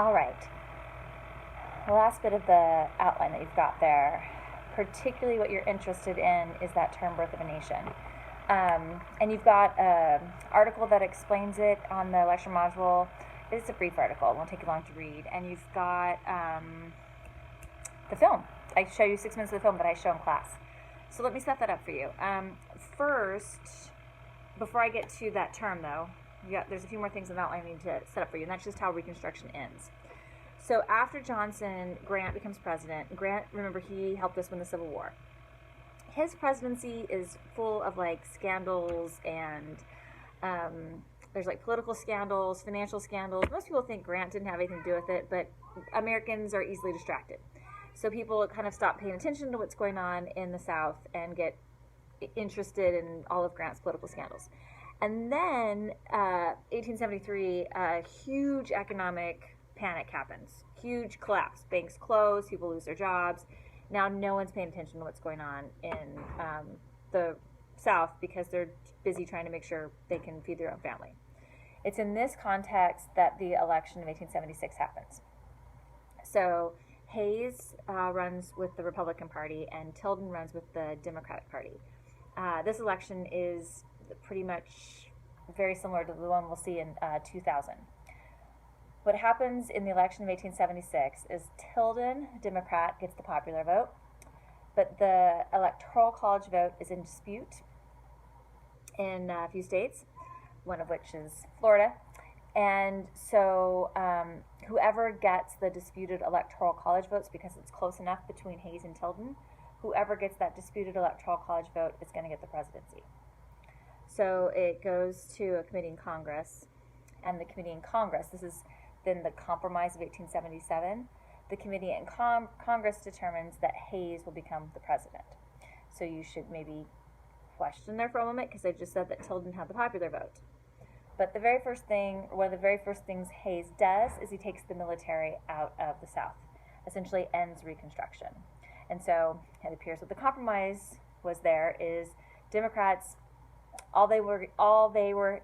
All right. The last bit of the outline that you've got there, particularly what you're interested in, is that term birth of a nation. And you've got an article that explains it on the lecture module. It's a brief article, it won't take you long to read. And you've got the film. I show you 6 minutes of the film that I show in class. So let me set that up for you. First, before I get to that term though, there's a few more things in the outline I need to set up for you, and that's just how Reconstruction ends. So after Johnson, Grant becomes president. Grant, remember, he helped us win the Civil War. His presidency is full of like scandals, and there's like political scandals, financial scandals. Most people think Grant didn't have anything to do with it, but Americans are easily distracted. So people kind of stop paying attention to what's going on in the South and get interested in all of Grant's political scandals. And then 1873, a huge economic panic happens. Huge collapse. Banks close, people lose their jobs. Now no one's paying attention to what's going on in the South because they're busy trying to make sure they can feed their own family. It's in this context that the election of 1876 happens. So Hayes runs with the Republican Party and Tilden runs with the Democratic Party. This election is pretty much very similar to the one we'll see in 2000. What happens in the election of 1876 is Tilden, Democrat, gets the popular vote, but the Electoral College vote is in dispute in a few states, one of which is Florida. And so whoever gets the disputed Electoral College votes, because it's close enough between Hayes and Tilden, whoever gets that disputed Electoral College vote is going to get the presidency. So it goes to a committee in Congress, and the committee in Congress, this is then the Compromise of 1877, the committee in Congress determines that Hayes will become the president. So you should maybe question there for a moment, because I just said that Tilden had the popular vote. But the very first thing, one of the very first things Hayes does is he takes the military out of the South, essentially ends Reconstruction. And so it appears what the compromise was there is Democrats, all they were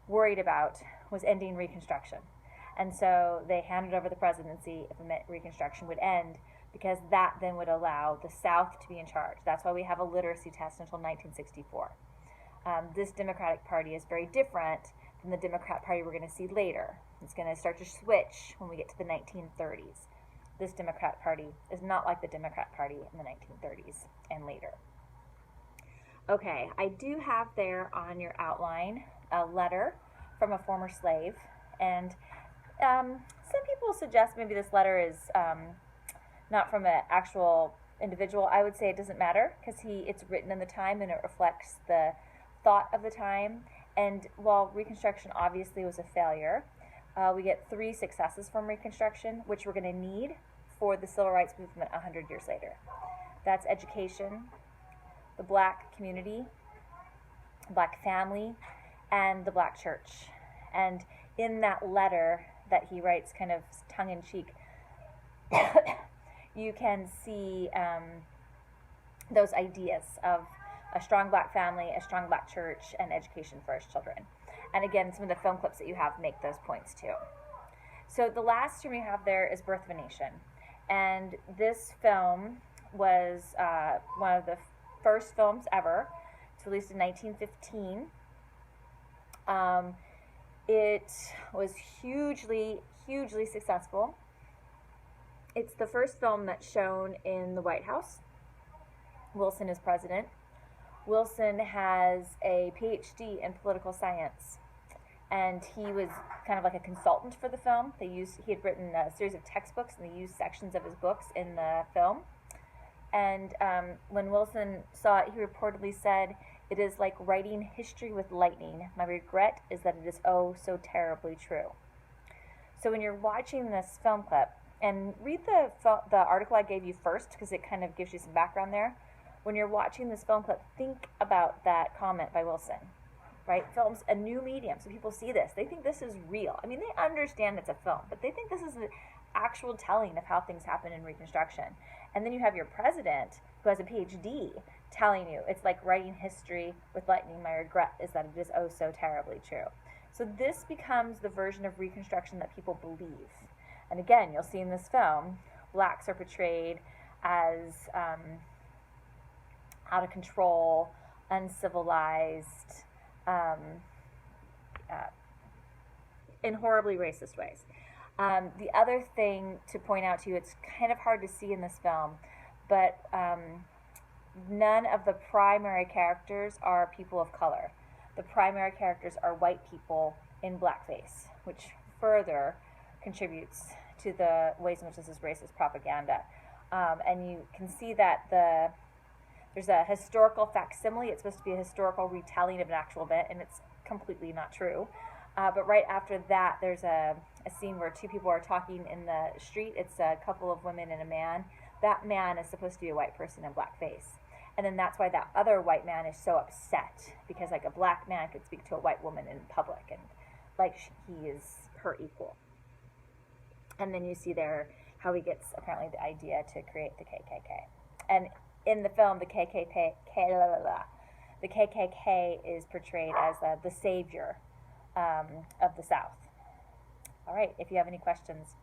worried about was ending Reconstruction. And so they handed over the presidency if Reconstruction would end, because that then would allow the South to be in charge. That's why we have a literacy test until 1964. This Democratic Party is very different than the Democrat Party we're going to see later. It's going to start to switch when we get to the 1930s. This Democrat Party is not like the Democrat Party in the 1930s and later. Okay, I do have there on your outline a letter from a former slave, and some people suggest maybe this letter is not from an actual individual. I would say it doesn't matter, because it's written in the time and it reflects the thought of the time. And while Reconstruction obviously was a failure, we get 3 successes from Reconstruction, which we're going to need for the Civil Rights Movement 100 years later. That's education, the black community, black family, and the black church. And in that letter that he writes kind of tongue-in-cheek, you can see those ideas of a strong black family, a strong black church, and education for his children. And again, some of the film clips that you have make those points too. So the last term you have there is Birth of a Nation. And this film was one of the first films ever. It's released in 1915. It was hugely successful. It's the first film that's shown in the White House. Wilson is president. Wilson has a PhD in political science, and he was kind of like a consultant for the film. He had written a series of textbooks, and they used sections of his books in the film. And when Wilson saw it, he reportedly said, "It is like writing history with lightning. My regret is that it is oh so terribly true." So when you're watching this film clip, and read the article I gave you first, because it kind of gives you some background there. When you're watching this film clip, think about that comment by Wilson, right? Film's a new medium, so people see this. They think this is real. I mean, they understand it's a film, but they think this is an actual telling of how things happen in Reconstruction. And then you have your president, who has a PhD, telling you it's like writing history with lightning. My regret is that it is oh so terribly true. So this becomes the version of Reconstruction that people believe. And again, you'll see in this film, blacks are portrayed as out of control, uncivilized, in horribly racist ways. The other thing to point out to you, it's kind of hard to see in this film, but none of the primary characters are people of color. The primary characters are white people in blackface, which further contributes to the ways in which this is racist propaganda. And you can see that there's a historical facsimile. It's supposed to be a historical retelling of an actual event, and it's completely not true. But right after that, there's a scene where two people are talking in the street. It's a couple of women and a man. That man is supposed to be a white person in blackface. And then that's why that other white man is so upset, because like a black man could speak to a white woman in public and like he is her equal. And then you see there how he gets apparently the idea to create the KKK. And in the film, the KKK is portrayed as the savior of the South. All right, if you have any questions,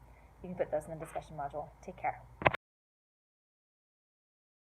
you can put those in the discussion module. Take care.